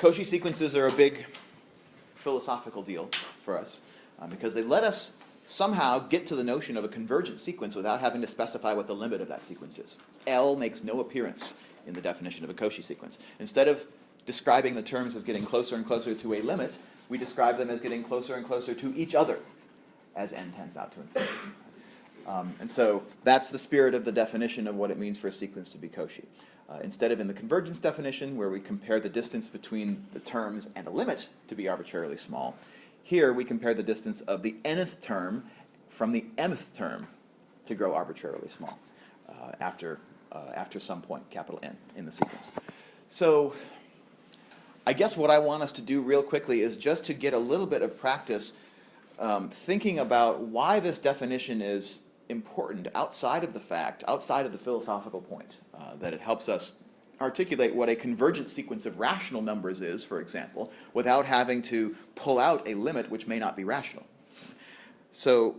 Cauchy sequences are a big philosophical deal for us because they let us somehow get to the notion of a convergent sequence without having to specify what the limit of that sequence is. L makes no appearance in the definition of a Cauchy sequence. Instead of describing the terms as getting closer and closer to a limit, we describe them as getting closer and closer to each other as n tends out to infinity. And so that's the spirit of the definition of what it means for a sequence to be Cauchy. Instead of in the convergence definition, where we compare the distance between the terms and a limit to be arbitrarily small, here we compare the distance of the nth term from the mth term to grow arbitrarily small after some point, capital N, in the sequence. So I guess what I want us to do real quickly is just to get a little bit of practice thinking about why this definition is important outside of the philosophical point, that it helps us articulate what a convergent sequence of rational numbers is, for example, without having to pull out a limit which may not be rational. So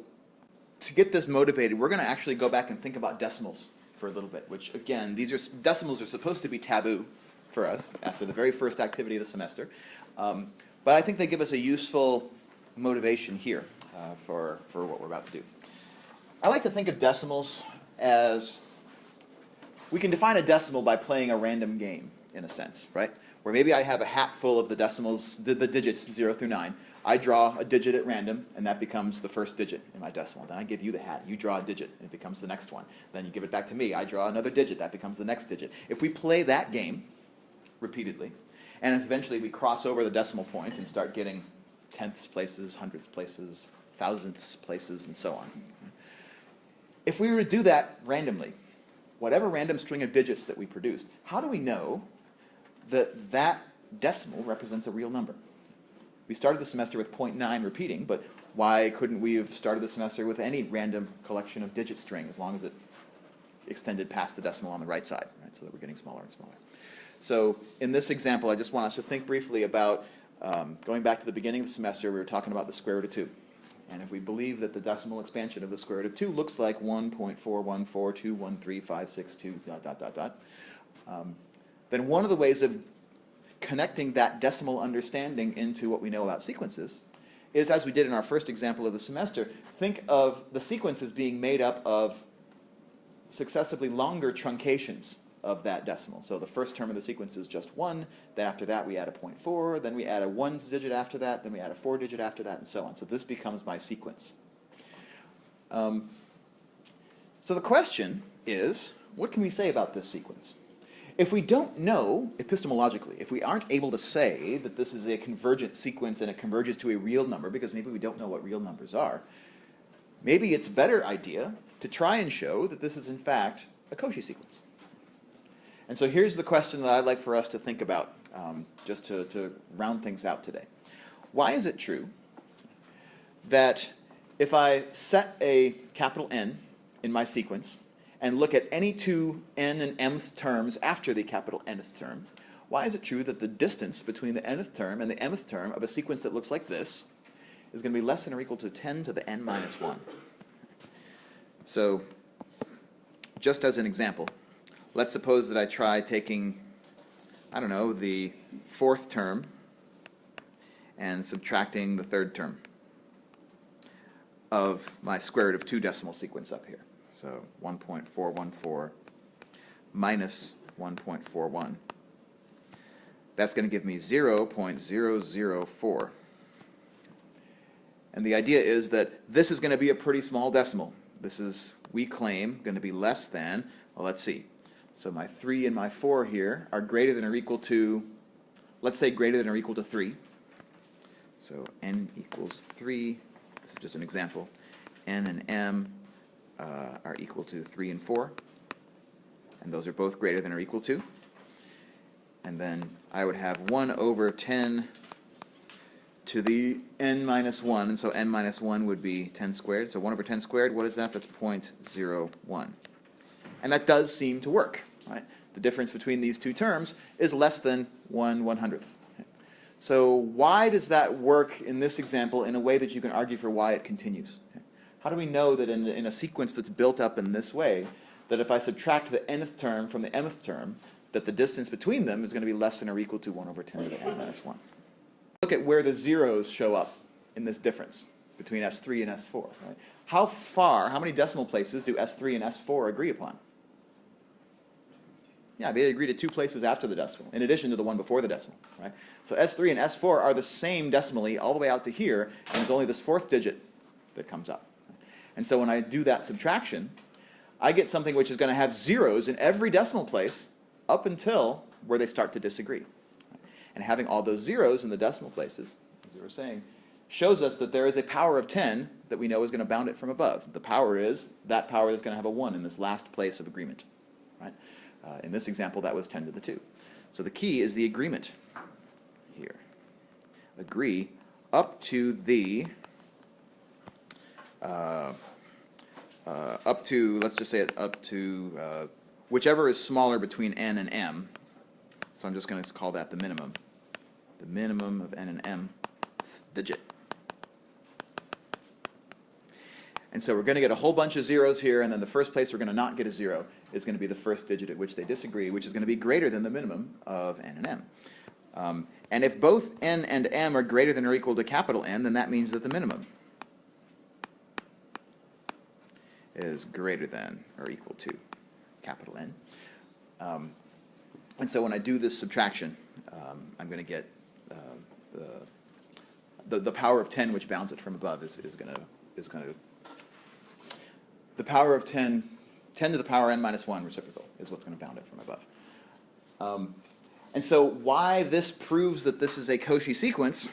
to get this motivated, we're going to actually go back and think about decimals for a little bit, which, again, decimals are supposed to be taboo for us after the very first activity of the semester. But I think they give us a useful motivation here for what we're about to do. I like to think of decimals as, we can define a decimal by playing a random game, in a sense, right? Where maybe I have a hat full of the decimals, the digits 0 through 9. I draw a digit at random, and that becomes the first digit in my decimal. Then I give you the hat. You draw a digit, and it becomes the next one. Then you give it back to me. I draw another digit. That becomes the next digit. If we play that game repeatedly, and eventually we cross over the decimal point and start getting tenths places, hundredths places, thousandths places, and so on. If we were to do that randomly, whatever random string of digits that we produced, how do we know that that decimal represents a real number? We started the semester with 0.9 repeating, but why couldn't we have started the semester with any random collection of digit string as long as it extended past the decimal on the right side, right, so that we're getting smaller and smaller? So in this example, I just want us to think briefly about going back to the beginning of the semester. We were talking about the square root of 2. And if we believe that the decimal expansion of the square root of 2 looks like 1.41421356 then one of the ways of connecting that decimal understanding into what we know about sequences is, as we did in our first example of the semester, think of the sequence as being made up of successively longer truncations of that decimal. So the first term of the sequence is just 1, then after that we add a 0.4, then we add a 1 digit after that, then we add a 4 digit after that, and so on. So this becomes my sequence. So the question is, what can we say about this sequence? If we don't know, epistemologically, if we aren't able to say that this is a convergent sequence and it converges to a real number, because maybe we don't know what real numbers are, maybe it's a better idea to try and show that this is in fact a Cauchy sequence. And so here's the question that I'd like for us to think about, just to round things out today. Why is it true that if I set a capital N in my sequence and look at any two n and mth terms after the capital Nth term, why is it true that the distance between the nth term and the mth term of a sequence that looks like this is going to be less than or equal to 10 to the n minus 1? So just as an example, let's suppose that I try taking, I don't know, the fourth term and subtracting the third term of my square root of 2 decimal sequence up here. So 1.414 minus 1.41. That's going to give me 0.004. And the idea is that this is going to be a pretty small decimal. This is, we claim, going to be less than, well, let's see. So my 3 and my 4 here are greater than or equal to, let's say greater than or equal to 3. So n equals 3. This is just an example. N and m are equal to 3 and 4. And those are both greater than or equal to. And then I would have 1 over 10 to the n minus 1. And so n minus 1 would be 10 squared. So 1 over 10 squared, what is that? That's 0.01. And that does seem to work, right? The difference between these two terms is less than 1/100th. So why does that work in this example in a way that you can argue for why it continues? How do we know that in a sequence that's built up in this way, that if I subtract the nth term from the mth term, that the distance between them is going to be less than or equal to 1 over 10 to the n minus 1. Look at where the zeros show up in this difference between S3 and S4. Right? How many decimal places do S3 and S4 agree upon? Yeah, they agree to 2 places after the decimal, in addition to the one before the decimal. Right? So S3 and S4 are the same decimally all the way out to here, and there's only this 4th digit that comes up. And so when I do that subtraction, I get something which is going to have zeros in every decimal place up until where they start to disagree. And having all those zeros in the decimal places, as we were saying, shows us that there is a power of 10 that we know is going to bound it from above. The power is that power is going to have a 1 in this last place of agreement. Right? In this example, that was 10 to the 2. So the key is the agreement here. Agree up to the let's just say it up to whichever is smaller between n and m. So I'm just going to call that the minimum. The minimum of n and m digit. And so we're going to get a whole bunch of zeros here, and then the first place we're going to not get a 0 is going to be the first digit at which they disagree, which is going to be greater than the minimum of n and m. And if both n and m are greater than or equal to capital N, then that means that the minimum is greater than or equal to capital N. And so when I do this subtraction, I'm going to get the power of 10, which bounds it from above, is going to the power of 10 to the power n minus 1 reciprocal is what's going to bound it from above. And so why this proves that this is a Cauchy sequence,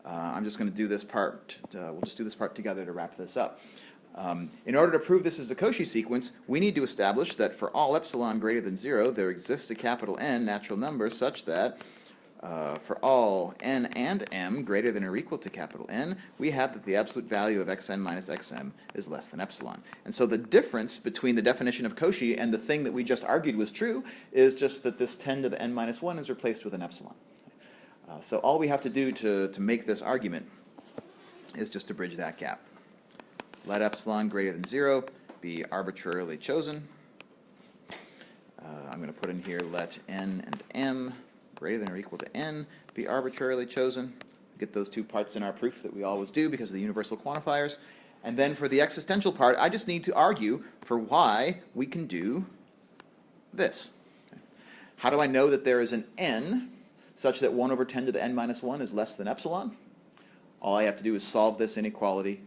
I'm just going to do this part. We'll just do this part together to wrap this up. In order to prove this is a Cauchy sequence, we need to establish that for all epsilon greater than 0, there exists a capital N natural number such that for all n and m greater than or equal to capital N, we have that the absolute value of xn minus xm is less than epsilon. And so the difference between the definition of Cauchy and the thing that we just argued was true is just that this 10 to the n minus 1 is replaced with an epsilon. So all we have to do to make this argument is just to bridge that gap. Let epsilon greater than 0 be arbitrarily chosen. I'm going to put in here let n and m greater than or equal to n be arbitrarily chosen. Get those 2 parts in our proof that we always do because of the universal quantifiers. And then for the existential part, I just need to argue for why we can do this. How do I know that there is an n such that 1 over 10 to the n minus 1 is less than epsilon? All I have to do is solve this inequality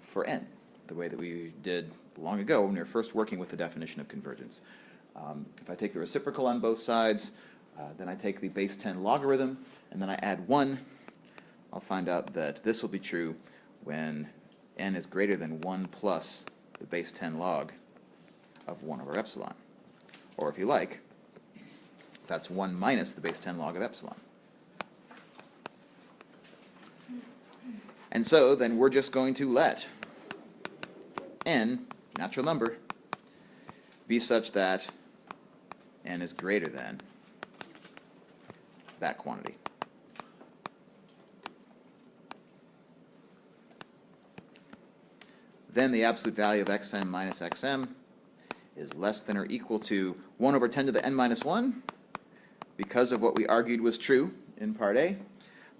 for n, the way that we did long ago when we were first working with the definition of convergence. If I take the reciprocal on both sides, then I take the base 10 logarithm, and then I add 1. I'll find out that this will be true when n is greater than 1 plus the base 10 log of 1 over epsilon. Or if you like, that's 1 minus the base 10 log of epsilon. And so then we're just going to let n, natural number, be such that n is greater than that quantity. Then the absolute value of xn minus xm is less than or equal to 1 over 10 to the n minus 1 because of what we argued was true in part A,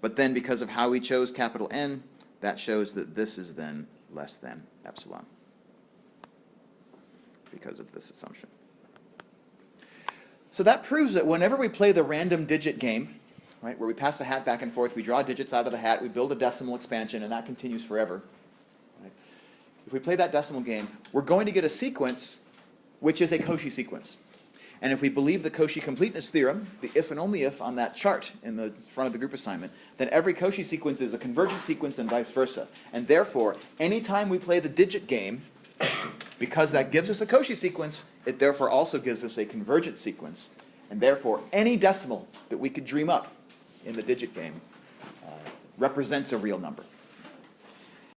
but then because of how we chose capital N, that shows that this is then less than epsilon because of this assumption. So that proves that whenever we play the random digit game, right, where we pass the hat back and forth, we draw digits out of the hat, we build a decimal expansion, and that continues forever. Right? If we play that decimal game, we're going to get a sequence which is a Cauchy sequence. And if we believe the Cauchy completeness theorem, the if and only if on that chart in the front of the group assignment, then every Cauchy sequence is a convergent sequence and vice versa. And therefore, anytime we play the digit game, because that gives us a Cauchy sequence, it therefore also gives us a convergent sequence. And therefore, any decimal that we could dream up in the digit game represents a real number.